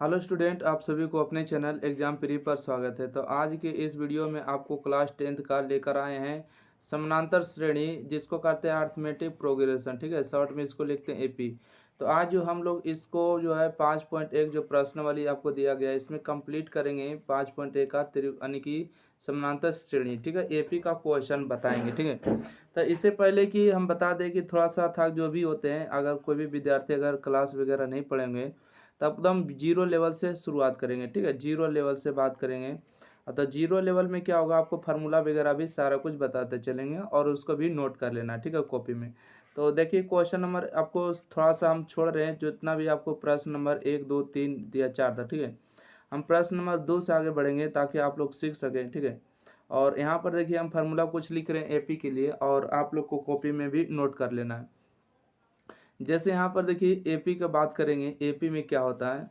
Hello student, आप सभी को अपने चैनल एग्जाम प्री पर स्वागत है। तो आज के इस वीडियो में आपको क्लास 10th का लेकर आए हैं समानांतर श्रेणी, जिसको कहते हैं अर्थमेटिक प्रोग्रेशन। ठीक है, शॉर्ट में इसको लिखते हैं एपी। तो आज जो हम लोग इसको जो है 5.1 जो प्रश्न वाली आपको दिया गया है, इसमें कंप्लीट करेंगे 5.1 का यानी कि समानांतर श्रेणी। ठीक है, एपी का क्वेश्चन बताएंगे। ठीक है, तो इससे पहले कि हम बता दें कि थोड़ा सा था जो भी होते हैं, अगर कोई भी विद्यार्थी अगर क्लास वगैरह नहीं पढ़ेंगे तो एकदम जीरो लेवल से शुरुआत करेंगे। ठीक है, जीरो लेवल से बात करेंगे। तो जीरो लेवल में क्या होगा, आपको फार्मूला वगैरह भी सारा कुछ बताते चलेंगे और उसको भी नोट कर लेना। ठीक है, कॉपी में। तो देखिए, क्वेश्चन नंबर आपको थोड़ा सा हम छोड़ रहे हैं, जितना भी आपको प्रश्न नंबर 1 2 3 या 4 था। ठीक है, हम प्रश्न नंबर 2 से आगे बढ़ेंगे ताकि आप लोग सीख सकें। ठीक है, और यहाँ पर देखिए हम फार्मूला कुछ लिख रहे हैं एपी के लिए, और आप लोग को कॉपी में भी नोट कर लेना है। जैसे यहाँ पर देखिए एपी का बात करेंगे, एपी में क्या होता है।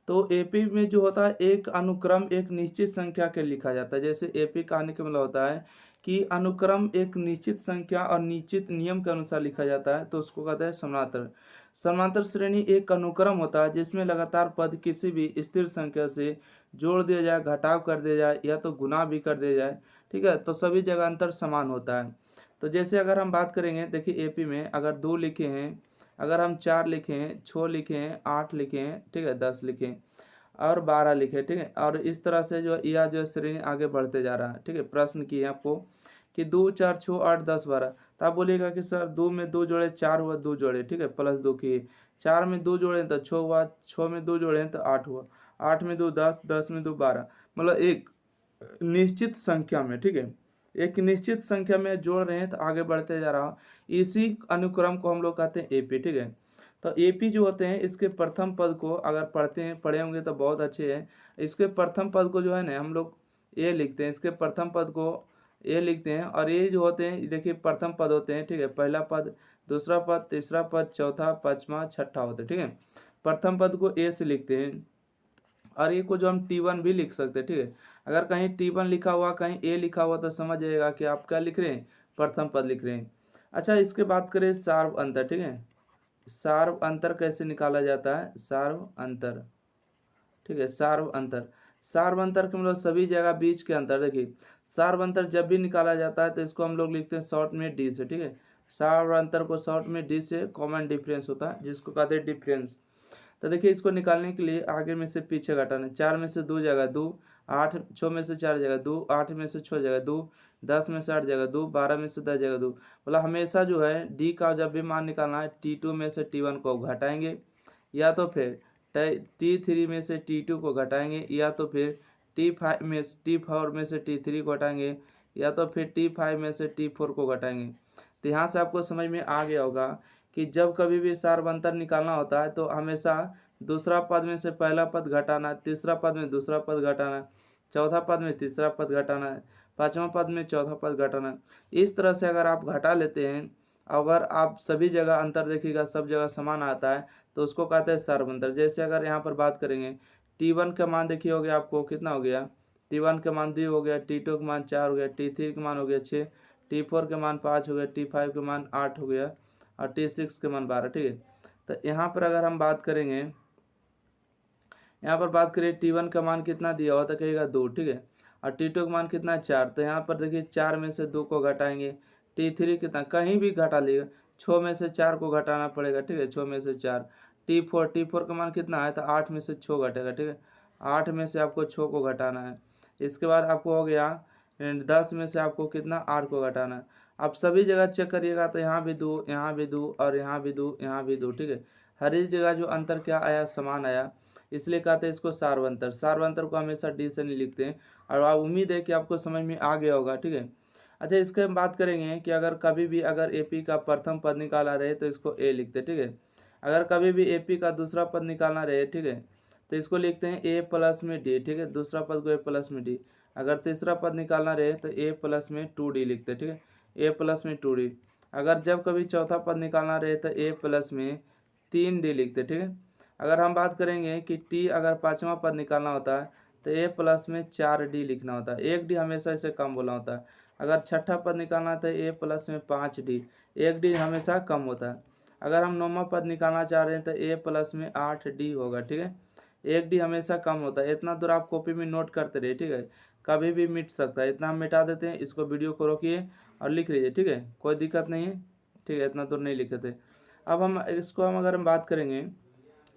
तो एपी में जो होता है, एक अनुक्रम एक निश्चित संख्या के लिखा जाता है। जैसे एपी का आने का मतलब होता है कि अनुक्रम एक निश्चित संख्या और निश्चित नियम के अनुसार लिखा जाता है, तो उसको कहते हैं समानांतर। समानांतर श्रेणी एक अनुक्रम होता है जिसमें लगातार पद किसी भी स्थिर संख्या से जोड़ दिया जाए, घटाव कर दिया जाए या तो गुना भी कर दिया जाए। ठीक है, तो सभी जगह अंतर समान होता है। तो जैसे अगर हम बात करेंगे, देखिए एपी में अगर 2 लिखे हैं, अगर हम 4 लिखे हैं, 6 लिखे हैं, 8 लिखे हैं, ठीक है, 10 लिखे हैं और 12 लिखे। ठीक है, और इस तरह से जो यह जो श्रेणी आगे बढ़ते जा रहा है। ठीक है, प्रश्न किए आपको कि 2 4 6 8 10 12। तो आप बोलिएगा कि सर 2 में 2 जोड़े 4 हुआ, 2 जोड़े। ठीक है, प्लस 2 किए, 4 में 2 जोड़े तो 6 हुआ, 6 में 2 जोड़े तो 8 हुआ, 8 में 2 10, 10 में 2 12। मतलब एक निश्चित संख्या में, ठीक है, एक निश्चित संख्या में जोड़ रहे हैं तो आगे बढ़ते जा रहा हूँ। इसी अनुक्रम को हम लोग कहते हैं एपी। ठीक है, तो एपी जो होते हैं, इसके प्रथम पद को अगर पढ़े होंगे तो बहुत अच्छे हैं। इसके प्रथम पद को जो है ना हम लोग ए लिखते हैं, इसके प्रथम पद को ए लिखते हैं। और ये जो होते हैं, देखिए प्रथम पद होते हैं। ठीक है, पहला पद, दूसरा पद, तीसरा पद, चौथा, पांचवा, छठा होता है। ठीक है, प्रथम पद को ए से लिखते हैं। और ये को जो हम T1 भी लिख सकते हैं। ठीक है, अगर कहीं T1 लिखा हुआ, कहीं ए लिखा हुआ, तो समझ जाइएगा कि आप क्या लिख रहे हैं, प्रथम पद लिख रहे हैं। अच्छा, इसके बात करें सार्व अंतर। ठीक है, सार्व अंतर कैसे निकाला जाता है, सार्व अंतर। ठीक है, सार्व अंतर, सार्व अंतर के मतलब सभी जगह बीच के अंतर। देखिए, सार्व अंतर जब भी निकाला जाता है तो इसको हम लोग लिखते हैं शॉर्ट में डी से। ठीक है, सार्व अंतर को शॉर्ट में डी से कॉमन डिफरेंस होता है, जिसको कहते हैं डिफरेंस। तो देखिए, इसको निकालने के लिए आगे में से पीछे घटाना। 4 में से 2 जगह 2, 8 6 में से 4 जगह 2, 8 में से 6 जगह 2, 10 में से 8 जगह 2, 12 में से 10 जगह 2। मतलब हमेशा जो है डी का जब भी मान निकालना है, T2 में से T1 को घटाएंगे, या तो फिर T3 में से T2 को घटाएंगे, या तो फिर T4 में से T3 को घटाएंगे, या तो फिर T5 में से T4 को घटाएंगे। तो यहाँ से आपको समझ में आ गया होगा कि जब कभी भी सार्वंतर निकालना होता है तो हमेशा दूसरा पद में से पहला पद घटाना, तीसरा पद में दूसरा पद घटाना, चौथा पद में तीसरा पद घटाना, पांचवा पद में चौथा पद घटाना। इस तरह से अगर आप घटा लेते हैं, अगर आप सभी जगह अंतर देखिएगा, सब जगह समान आता है, तो उसको कहते हैं सार्वंतर। जैसे अगर यहाँ पर बात करेंगे, T1 का मान देखिए हो गया आपको कितना हो गया, T1 का मान 2 हो गया, T2 का मान 4 हो गया, T3 का मान हो गया 6, T4 का मान 5 हो गया, T5 का मान 8 हो गया और T6 के मान 12। ठीक है, तो यहाँ पर अगर हम बात करेंगे, यहाँ पर बात करिए T1 का मान कितना दिया हुआ, तो कहेगा 2। ठीक है, और T2 का मान कितना 4, तो यहाँ पर देखिए 4 में से 2 को घटाएंगे। T3 कितना, कहीं भी घटा लिएगा, 6 में से 4 को घटाना पड़ेगा। ठीक है, 6 में से 4। T4 का मान कितना है, तो 8 में से 6 घटेगा। ठीक है, 8 में से आपको 6 को घटाना है। इसके बाद आपको हो गया 10 में से आपको कितना 8 को घटाना है। आप सभी जगह चेक करिएगा तो यहाँ भी 2, यहाँ भी 2 और यहाँ भी 2, यहाँ भी 2। ठीक है, हर एक जगह जो अंतर क्या आया, समान आया, इसलिए कहते हैं इसको सार्वंतर। सार्वंतर को हमेशा डी से नहीं लिखते हैं, और आप उम्मीद है कि आपको समझ में आ गया होगा। ठीक है, अच्छा, इसके हम बात करेंगे कि अगर कभी भी अगर एपी का प्रथम पद निकाला रहे तो इसको ए लिखते। ठीक है, अगर कभी भी एपी का दूसरा पद निकालना रहे, ठीक है, तो इसको लिखते हैं ए प्लस में डी। ठीक है, दूसरा पद को ए प्लस में डी। अगर तीसरा पद निकालना रहे तो ए प्लस में 2D लिखते। ठीक है, ए प्लस में 2D। अगर जब कभी चौथा पद निकालना रहे तो ए प्लस में 3D लिखते। ठीक है, अगर हम बात करेंगे कि टी अगर पाँचवा पद निकालना होता है तो ए प्लस में 4D लिखना होता है। 1D हमेशा इसे कम बोलना होता है। अगर छठा पद निकालना है तो ए प्लस में 5D, 1D हमेशा कम होता है। अगर हम नौवां पद निकालना चाह रहे हैं तो ए प्लस में 8D होगा। ठीक है, एक डी हमेशा कम होता है। इतना दूर आप कॉपी में नोट करते रहिए, ठीक है, कभी भी मिट सकता है। इतना हम मिटा देते हैं, इसको वीडियो को रोकिए और लिख लीजिए, ठीक है, कोई दिक्कत नहीं है, ठीक है, इतना दूर नहीं लिखे थे। अब हम इसको अगर हम बात करेंगे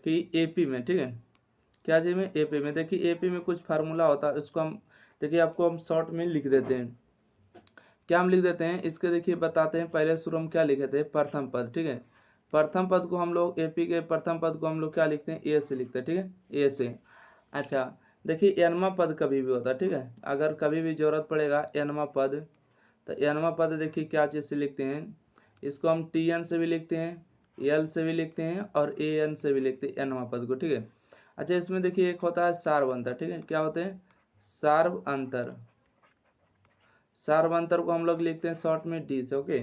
कि एपी में, ठीक है, क्या चीज़ में, एपी में। देखिए एपी में कुछ फार्मूला होता है, इसको हम देखिए आपको हम शॉर्ट में लिख देते हैं। क्या हम लिख देते हैं इसके, देखिए बताते हैं। पहले शुरू हम क्या लिखे थे, प्रथम पद, ठीक है। प्रथम पद को हम लोग एपी के प्रथम पद को हम लोग क्या लिखते हैं, ए से लिखते हैं, ठीक है, ए से। अच्छा, देखिए एनवा पद कभी भी होता है, ठीक है, अगर कभी भी जरूरत पड़ेगा एनवा पद, तो एनवा पद देखिए क्या चीज़ से लिखते हैं, इसको हम टी एन से भी लिखते हैं, एल से भी लिखते हैं और ए एन से भी लिखते हैं एनवा पद को, ठीक है। अच्छा, इसमें देखिए एक होता है सार्व अंतर, ठीक है, क्या होते हैं, सार्व अंतर। सार्व अंतर को हम लोग लिखते हैं शॉर्ट में डी से, ओके।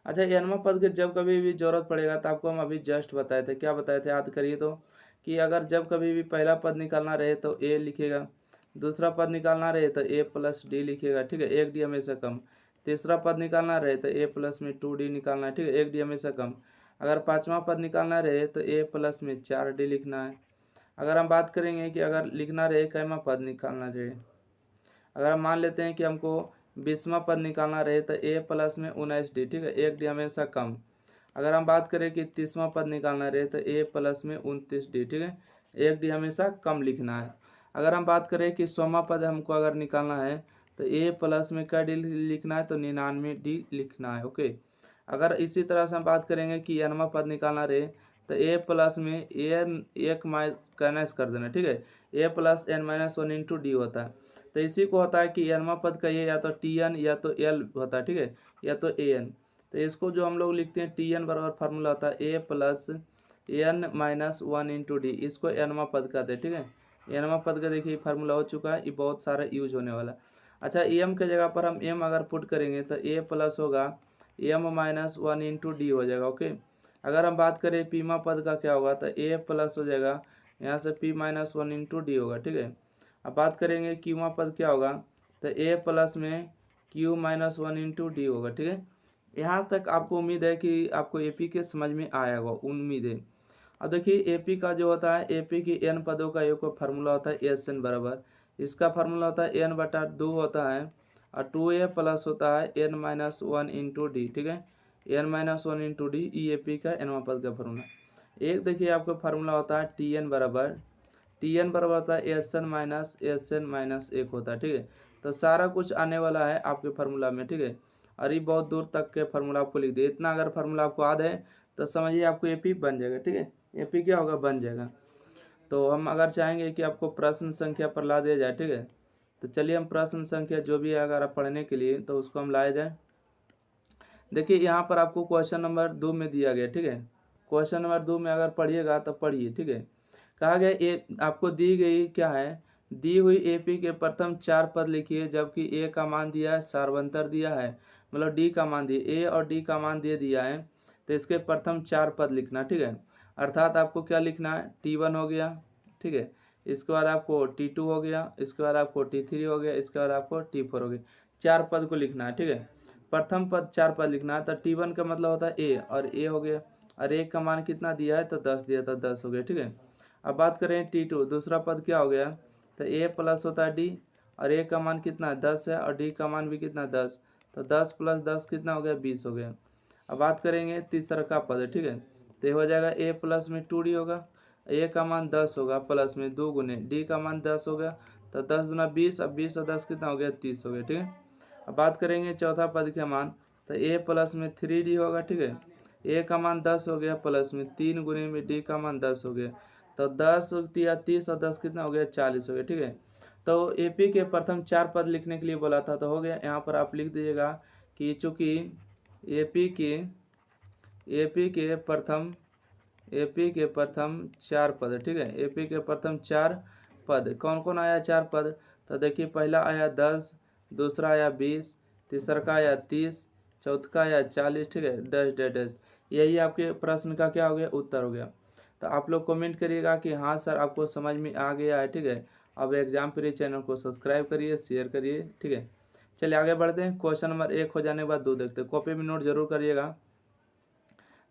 अच्छा, एनवा पद के जब कभी भी जरूरत पड़ेगा तो आपको हम अभी जस्ट बताए थे, क्या बताए थे, याद करिए तो, कि अगर जब कभी भी पहला पद निकालना रहे तो ए लिखेगा, दूसरा पद निकालना रहे तो ए प्लस डी लिखेगा, ठीक है, एक डी हमेशा कम। तीसरा पद निकालना रहे तो ए प्लस में 2d निकालना है, ठीक है, एक डी हमेशा कम। अगर पाँचवा पद निकालना रहे तो ए प्लस में 4d लिखना है। अगर हम बात करेंगे कि अगर लिखना रहे कैमा पद निकालना रहे, अगर हम मान लेते हैं कि हमको 20वां पद निकालना रहे तो ए प्लस में 19d, ठीक है, एक डी हमेशा कम। अगर हम बात करें कि 30वां पद निकालना रहे तो ए प्लस में 29d, ठीक है, एक डी हमेशा कम लिखना है। अगर हम बात करें कि 100वां पद हमको अगर निकालना है तो ए प्लस में क्या डी लिखना है, तो 99d लिखना है, ओके। अगर इसी तरह से हम बात करेंगे कि एनवा पद निकालना रहे तो ए प्लस में एन एक माइनस कर देना, ठीक है, A plus N minus 1 into D होता है। तो इसी को होता है कि एनवा पद का ये या तो टी एन या तो एल होता है, ठीक है, या तो ए एन। तो इसको जो हम लोग लिखते हैं टी एन बराबर फार्मूला होता है A plus N minus 1 into D, इसको एनवा पद कहते हैं, ठीक है। एनवा पद का देखिए फार्मूला हो चुका है, ये बहुत सारा यूज होने वाला। अच्छा, एम के जगह पर हम एम अगर पुट करेंगे तो ए प्लस होगा एम माइनस 1 इंटू डी हो जाएगा, ओके। अगर हम बात करें पीमा पद का क्या होगा तो ए प्लस हो जाएगा, यहाँ से पी माइनस 1 इंटू डी होगा, ठीक है। अब बात करेंगे क्यूमा पद क्या होगा तो ए प्लस में क्यू माइनस 1 इंटू डी होगा, ठीक है। यहाँ तक आपको उम्मीद है कि आपको एपी के समझ में आएगा, उम्मीद है। अब देखिए एपी का जो होता है, एपी की एन पदों का एक फार्मूला होता है एस एन बराबर, इसका फार्मूला होता है एन बटा 2 होता है और 2a प्लस होता है एन माइनस 1 इंटू डी, ठीक है, एन माइनस 1 इंटू डी, ई एपी का एनवा पद का फार्मूला। एक देखिए आपका फार्मूला होता है टी एन बराबर होता है एस एन माइनस 1 होता है, ठीक है। तो सारा कुछ आने वाला है आपके फार्मूला में, ठीक है, और ये बहुत दूर तक के फार्मूला आपको लिख दिए। इतना अगर फार्मूला आपको याद है तो समझिए आपको एपी बन जाएगा, ठीक है, एपी क्या होगा, बन जाएगा। तो हम अगर चाहेंगे कि आपको प्रश्न संख्या पर ला दिया जाए, ठीक है, तो चलिए हम प्रश्न संख्या जो भी है अगर आप पढ़ने के लिए तो उसको हम लाया जाए। देखिए यहाँ पर आपको क्वेश्चन नंबर 2 में दिया गया, ठीक है, क्वेश्चन नंबर 2 में अगर पढ़िएगा तो पढ़िए, ठीक है। कहा गया ए आपको दी गई क्या है, दी हुई एपी के प्रथम 4 पद लिखिए जबकि ए का मान दिया है, सार्वंतर दिया है, मतलब डी का मान दिया, ए और डी का मान दे दिया है, तो इसके प्रथम 4 पद लिखना, ठीक है। अर्थात आपको क्या लिखना है, T1 हो गया, ठीक है, इसके बाद आपको T2 हो गया, इसके बाद आपको T3 हो गया, इसके बाद आपको T4 हो गया, 4 पद को लिखना है, ठीक है। प्रथम पद 4 पद लिखना है, तो T1 का मतलब होता है ए, और ए हो गया, और ए का मान कितना दिया है तो 10 दिया, तो 10 हो गया, ठीक है। अब बात करें T2, दूसरा पद क्या हो गया, तो ए प्लस होता है डी, और ए का मान कितना 10 है और डी का मान भी कितना 10, तो 10 प्लस 10 कितना हो गया, 20 हो गया। अब बात करेंगे तीसरा का पद, ठीक है, तो हो जाएगा ए प्लस में 2d होगा, ए का मान 10 होगा प्लस में 2 गुने डी का मान 10 हो गया, तो 10 गुना 20, अब 20 और 10 कितना हो गया, 30 हो गया, ठीक है। अब बात करेंगे चौथा पद के मान, तो ए प्लस में 3d होगा, ठीक है, ए का मान 10 हो गया प्लस में 3 गुने में डी का मान 10 हो गया, तो 10 या 30 और 10 कितना हो गया, 40 हो गया, ठीक है। तो एपी के प्रथम 4 पद लिखने के लिए बोला था, तो हो गया। यहाँ पर आप लिख दीजिएगा कि चूँकि एपी के प्रथम 4 पद, ठीक है, एपी के प्रथम 4 पद कौन कौन आया, 4 पद, तो देखिए पहला आया 10, दूसरा आया 20, तीसरा का आया 30, चौथा का आया 40, ठीक है, डैश डैश डैश। यही आपके प्रश्न का क्या हो गया, उत्तर हो गया। तो आप लोग कमेंट करिएगा कि हाँ सर आपको समझ में आ गया है, ठीक है। अब एग्जाम प्री चैनल को सब्सक्राइब करिए, शेयर करिए, ठीक है। चलिए आगे बढ़ते हैं। क्वेश्चन नंबर 1 हो जाने के बाद 2 देखते हैं, कॉपी में नोट जरूर करिएगा।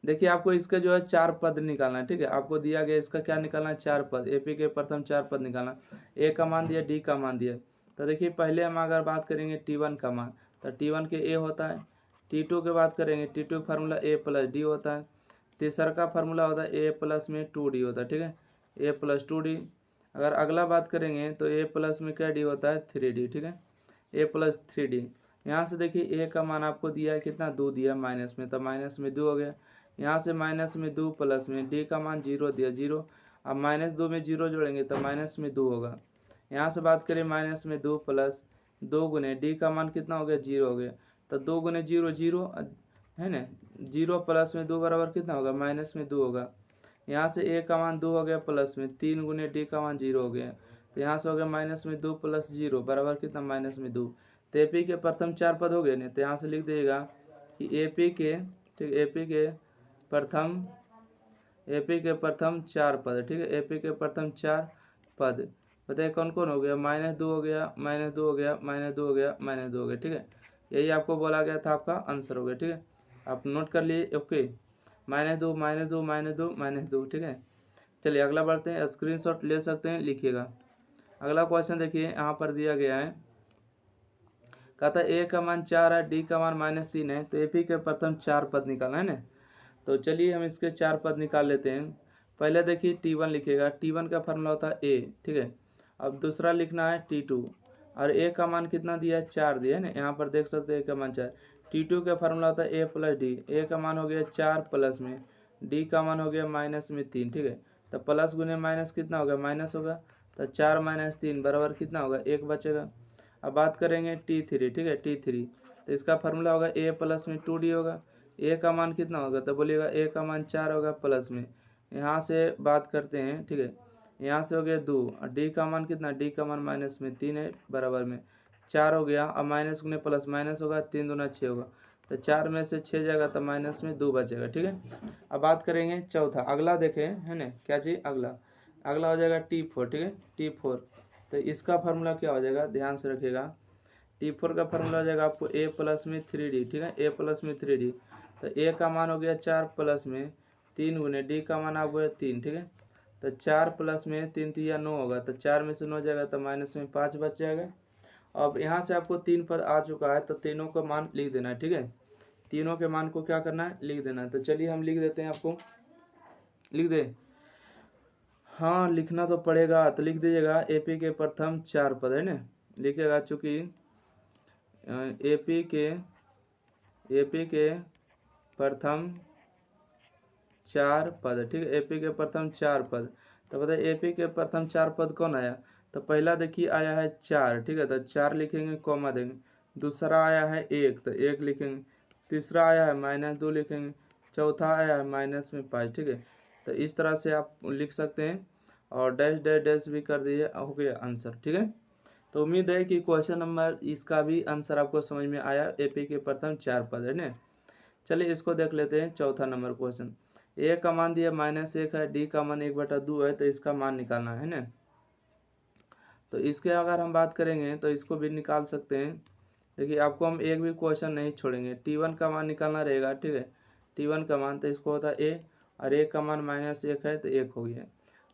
देखिए आपको इसका जो है 4 पद निकालना है, ठीक है। आपको दिया गया इसका क्या निकालना है, 4 पद। एपी के प्रथम 4 पद निकालना। ए का मान दिया, डी का मान दिया। तो देखिए पहले हम अगर बात करेंगे T1 का मान, तो T1 के ए होता है। T2 की बात करेंगे, T2 का फार्मूला ए प्लस डी होता है। तीसरा का फार्मूला होता है ए प्लस में 2D होता है, ठीक है, ए प्लस 2D। अगर अगला बात करेंगे तो ए प्लस में क्या डी होता है, 3D, ठीक है, ए प्लस 3D। यहाँ से देखिए ए का मान आपको दिया है कितना, 2 दिया माइनस में, तो माइनस में 2 हो गया। यहाँ से माइनस में 2 प्लस में डी का मान 0 दिया, 0। अब -2 में 0 जोड़ेंगे तो माइनस में 2 होगा। यहाँ से बात करें माइनस में 2 प्लस 2 गुने डी का मान कितना हो गया, 0 हो गया। तो 2 गुने 0 0 है ना, 0 प्लस में 2 बराबर कितना होगा, माइनस में 2 होगा। यहाँ से ए का मान 2 हो गया प्लस में 3 गुने डी का मान 0 हो गया। तो यहाँ से हो गया माइनस में 2 प्लस 0 बराबर कितना, माइनस में 2। तो एपी के प्रथम 4 पद हो गए ना। तो यहाँ से लिख दीजिएगा कि एपी के, ठीक, एपी के प्रथम 4 पद, ठीक है, एपी के प्रथम 4 पद बताइए कौन कौन हो गया, -2 हो गया, -2 हो गया, -2 हो गया, -2 हो गया, ठीक है। यही आपको बोला गया था, आपका आंसर हो गया, ठीक है। आप नोट कर लिए, ओके, -2 -2 -2 -2, ठीक है। चलिए अगला बढ़ते हैं, स्क्रीनशॉट ले सकते हैं, लिखिएगा। अगला क्वेश्चन देखिए यहाँ पर दिया गया है, कहता है ए का मान 4 है, डी का मान -3 है, तो एपी के प्रथम 4 पद निकालना है ना। तो चलिए हम इसके 4 पद निकाल लेते हैं। पहले देखिए T1 लिखिएगा, T1 का फार्मूला होता है ए, ठीक है। अब दूसरा लिखना है T2, और ए का मान कितना दिया है, 4 दिया है ना, यहाँ पर देख सकते हैं ए का मान 4। T2 का फार्मूला होता है ए प्लस डी, ए का मान हो गया 4 प्लस में डी का मान हो गया माइनस में 3, ठीक है। तो प्लस गुने माइनस कितना होगा, माइनस होगा। तो 4 - 3 बराबर कितना होगा, 1 बचेगा। अब बात करेंगे T3, ठीक है, T3, तो इसका फार्मूला होगा ए प्लस में 2D होगा। ए का मान कितना होगा, तो बोलिएगा ए का मान 4 होगा प्लस में, यहाँ से बात करते हैं, ठीक है, यहाँ से हो गया 2, और डी का मान कितना, डी का मान माइनस में 3 है, बराबर में 4 हो गया। अब माइनस गुने प्लस माइनस होगा, 3 दूना 6 होगा। तो 4 में से 6 जाएगा तो माइनस में 2 बचेगा, ठीक है। अब बात करेंगे चौथा, अगला देखें, है ना, क्या चीज़, अगला हो जाएगा T4, ठीक है, T4। तो इसका फार्मूला क्या हो जाएगा, ध्यान से रखिएगा। T4 का फार्मूला हो जाएगा आपको ए प्लस में 3D, ठीक है, ए प्लस में 3D। तो ए का मान हो गया 4 प्लस में 3 गुने डी का मान आ गया 3, ठीक है। तो 4 प्लस में 3 3 9 होगा, तो 4 में से 9 जाएगा तो माइनस में 5 बच जाएगा। अब यहाँ से आपको 3 पद आ चुका है, तो तीनों का मान लिख देना है, ठीक है, तीनों के मान को क्या करना है, लिख देना है। तो चलिए हम लिख देते हैं, आपको लिख दे, हाँ लिखना तो पड़ेगा, तो लिख दीजिएगा एपी के प्रथम 4 पद, है ना, लिखिएगा, चूँकि एपी के प्रथम 4 पद, ठीक है, एपी के प्रथम 4 पद। तो बताइए एपी के प्रथम 4 पद कौन आया, तो पहला देखिए आया है 4, ठीक है, तो 4 लिखेंगे, कॉमा देंगे। दूसरा आया है 1, तो 1 लिखेंगे। तीसरा आया है -2 लिखेंगे। चौथा आया है -5, ठीक है। तो इस तरह से आप लिख सकते हैं, और डैश डैश डैश भी कर दीजिए, हो गया आंसर, ठीक है। तो उम्मीद है कि क्वेश्चन नंबर इसका भी आंसर आपको समझ में आया, एपी के प्रथम 4 पद, है ना। चलिए इसको देख लेते हैं, चौथा नंबर क्वेश्चन। ए का मान दिया -1 है, डी का मान 1/2 है, तो इसका मान निकालना है ना। तो इसके अगर हम बात करेंगे तो इसको भी निकाल सकते हैं। देखिए आपको हम एक भी क्वेश्चन नहीं छोड़ेंगे। T1 का मान निकालना रहेगा, ठीक है, T1 का मान, तो इसको होता है ए, और ए का मान -1 है, तो 1 हो गया।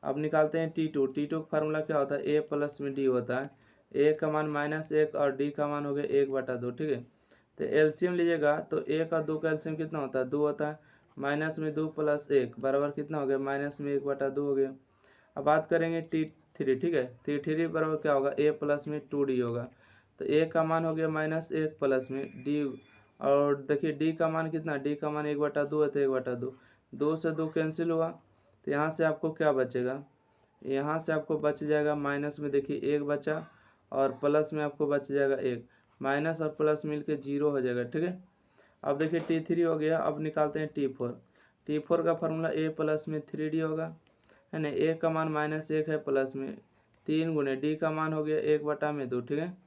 अब निकालते हैं T2 का फार्मूला क्या होता है, ए प्लस में डी होता है। ए का मान -1 और डी का मान हो गया 1/2, ठीक है। तो एलसीएम लीजिएगा, तो ए का 2 का एलसीएम कितना होता है, 2 होता है। -2 + 1 बराबर कितना हो गया, -1/2 हो गया। अब बात करेंगे T3, ठीक है, T3 बराबर क्या होगा, ए प्लस में 2D होगा। तो ए का मान हो गया -1 प्लस में डी, और देखिए डी का मान कितना, डी का मान 1/2 है, तो 1/2, 2 से 2 कैंसिल हुआ। तो यहाँ से आपको क्या बचेगा, यहाँ से आपको बच जाएगा माइनस में, देखिए 1 बचा, और प्लस में आपको बच जाएगा 1, माइनस और प्लस मिल के 0 हो जाएगा, ठीक है। अब देखिए T3 हो गया। अब निकालते हैं T4 का फार्मूला ए प्लस में 3D होगा, है ना। ए का मान -1 है, प्लस में 3 गुने डी का मान हो गया 1/2, ठीक है,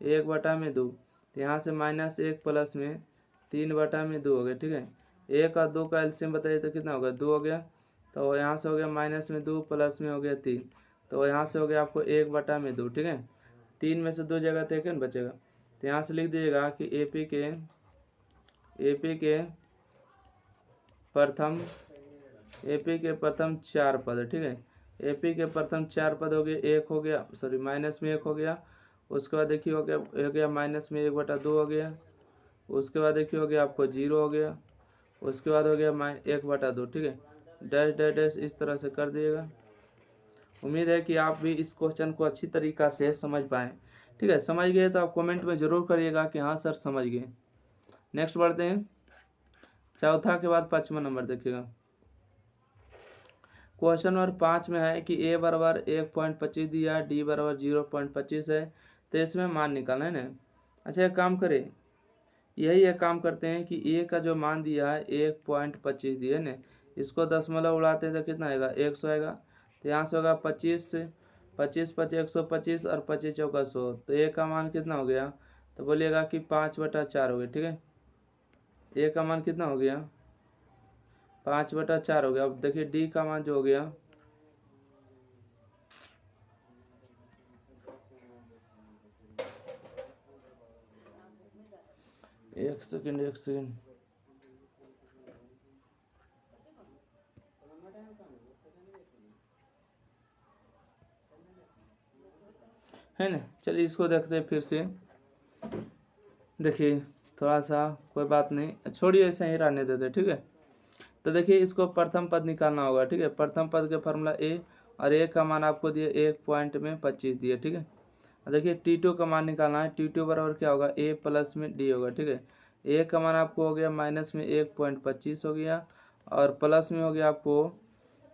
1/2। तो यहाँ से -1 प्लस में 3/2 हो गया, ठीक है। 1 और 2 का एलसीएम बताइए तो कितना होगा, 2 हो गया। तो यहाँ से हो गया -2 प्लस में हो गया 3, तो यहाँ से हो गया आपको 1/2, ठीक है। 3 में से 2 जगह तो 1 बचेगा। तो यहाँ से लिख दीजिएगा कि एपी के प्रथम एपी के प्रथम 4 पद, ठीक है। एपी के प्रथम 4 पद हो गए, एक हो गया, सॉरी माइनस में एक हो गया। उसके बाद देखिए हो गया माइनस में 1/2 हो गया। उसके बाद देखिए हो गया आपको 0 हो गया। उसके बाद हो गया 1/2, ठीक है। डैश डैश डैश इस तरह से कर दिएगा। उम्मीद है कि आप भी इस क्वेश्चन को अच्छी तरीक़ा से समझ पाएँ, ठीक है। समझ गए तो आप कमेंट में ज़रूर करिएगा कि हाँ सर समझ गए। नेक्स्ट बढ़ते हैं, चौथा के बाद 5वां नंबर देखिएगा। क्वेश्चन नंबर 5 में है कि ए बराबर 1.25 दिया, डी बराबर 0.25 है, तो इसमें मान निकालना है ना। अच्छा एक काम करें, यही एक काम करते हैं कि ए का जो मान दिया है 1.25 दिया है ना, इसको दशमलव उड़ाते हैं तो कितना आएगा 100 आएगा। तो यहाँ से होगा 25 25 25 125 और 25 चौका 100, तो ए का मान कितना हो गया, तो बोलिएगा कि 5/4 हो गया, ठीक है। ए का मान कितना हो गया 5/4 हो गया। अब देखिए डी का मान जो हो गया, एक सेकंड है ना। चलिए इसको देखते हैं फिर से। देखिए थोड़ा सा कोई बात नहीं, छोड़िए ऐसे ही रहने देते, ठीक है। तो देखिए इसको प्रथम पद निकालना होगा, ठीक है। प्रथम पद के फार्मूला ए, और ए का मान आपको दिए 1.25 दिए, ठीक है। देखिए T2 का मान निकालना है। T2 बराबर क्या होगा, ए प्लस में डी होगा, ठीक है। ए का मान आपको हो गया माइनस में 1.25 हो गया, और प्लस में हो गया आपको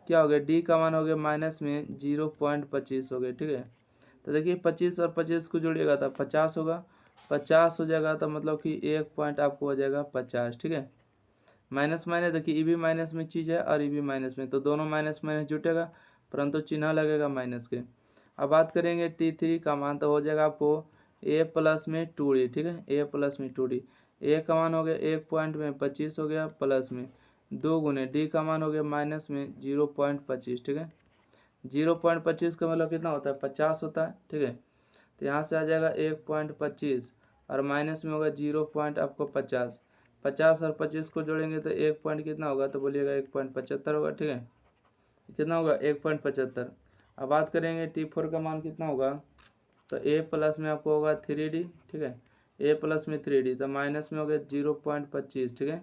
क्या हो गया, डी का मान हो गया माइनस में 0.25 हो गया, ठीक है। तो देखिए 25 और 25 को जोड़िएगा तो 50 होगा, 50 हो जाएगा, तो मतलब कि 1 पॉइंट आपको हो जाएगा 50, ठीक है। माइनस माइनस देखिए ई भी माइनस में चीज़ है और ई भी माइनस में, तो दोनों माइनस माइनस जुटेगा, परंतु चिन्ह लगेगा माइनस के। अब बात करेंगे T3 का मान, तो हो जाएगा आपको a प्लस में 2d, ठीक है। a प्लस में 2d, a का मान हो गया 1.25 हो गया, प्लस में 2 गुने डी का मान हो गया माइनस में 0.25, ठीक है। 0.25 का मतलब कितना होता है 50 होता है, ठीक है। तो यहाँ से आ जाएगा 1.25 और माइनस में होगा 0.50, 50 और 25 को जोड़ेंगे तो 1 पॉइंट कितना होगा, तो बोलिएगा 1.75 होगा, ठीक है। कितना होगा 1.75। अब बात करेंगे T4 का मान कितना होगा, तो a प्लस में आपको होगा 3d, ठीक है। a प्लस में 3d, तो माइनस में हो गया 0.25, ठीक है।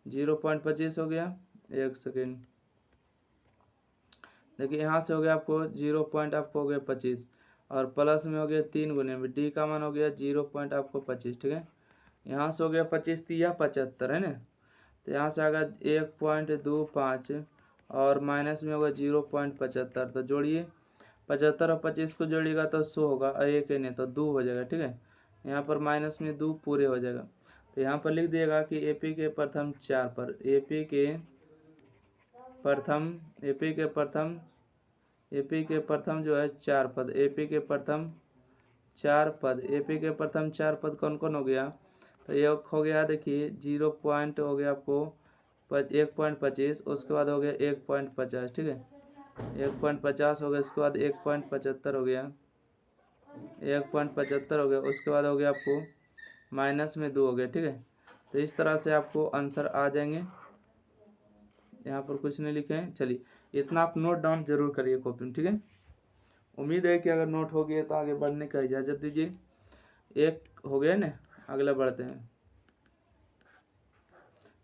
0.25 हो गया, एक सेकेंड। देखिए यहाँ से हो गया आपको 0 पॉइंट आपको हो गया 25, और प्लस में हो गया 3 गुने में डी का मान हो गया 0 पॉइंट आपको 25, ठीक है। यहाँ से हो गया 25 तिया 75, है ना। तो यहाँ से आएगा 1.25 और माइनस में होगा 0.75, तो जोड़िए 75 और 25 को जोड़िएगा तो 100 होगा, और एक नहीं तो 2 हो जाएगा, ठीक है। यहाँ पर माइनस में 2 पूरे हो जाएगा, तो यहाँ पर लिख दिएगा कि एपी के प्रथम 4 पर, एपी के प्रथम जो है 4 पद, एपी के प्रथम 4 पद, एपी के प्रथम 4 पद कौन कौन हो गया, तो एक हो गया देखिए 0 पॉइंट हो गया आपको 1.25, उसके बाद हो गया 1.50, ठीक है। 1.50 हो गया, उसके बाद 1.75 हो गया, 1.75 हो गया, उसके बाद हो गया आपको माइनस में 2 हो गया, ठीक है। तो इस तरह से आपको आंसर आ जाएंगे। यहाँ पर कुछ नहीं लिखे हैं, चलिए इतना आप नोट डाउन जरूर करिए कॉपी में, ठीक है। उम्मीद है कि अगर नोट हो गया तो आगे बढ़ने का इजाज़त दीजिए। एक हो गया ना, अगला बढ़ते हैं।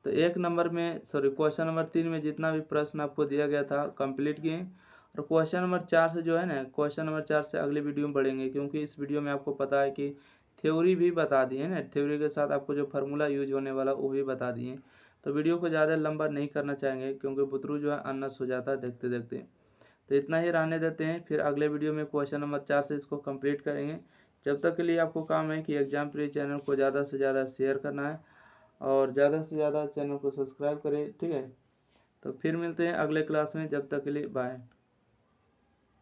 तो एक नंबर में क्वेश्चन नंबर 3 में जितना भी प्रश्न आपको दिया गया था कंप्लीट किए, और क्वेश्चन नंबर 4 से जो है ना, क्वेश्चन नंबर 4 से अगले वीडियो में बढ़ेंगे, क्योंकि इस वीडियो में आपको पता है कि थ्योरी भी बता दी है ना, थ्योरी के साथ आपको जो फार्मूला यूज होने वाला वो भी बता दिए। तो वीडियो को ज़्यादा लंबा नहीं करना चाहेंगे, क्योंकि बुतरू जो है अन्नस हो जाता है देखते देखते। तो इतना ही रहने देते हैं, फिर अगले वीडियो में क्वेश्चन नंबर 4 से इसको कंप्लीट करेंगे। जब तक के लिए आपको काम है कि एग्जाम प्री चैनल को ज़्यादा से ज़्यादा शेयर करना है, और ज़्यादा से ज़्यादा चैनल को सब्सक्राइब करें, ठीक है। तो फिर मिलते हैं अगले क्लास में, जब तक के लिए बाय।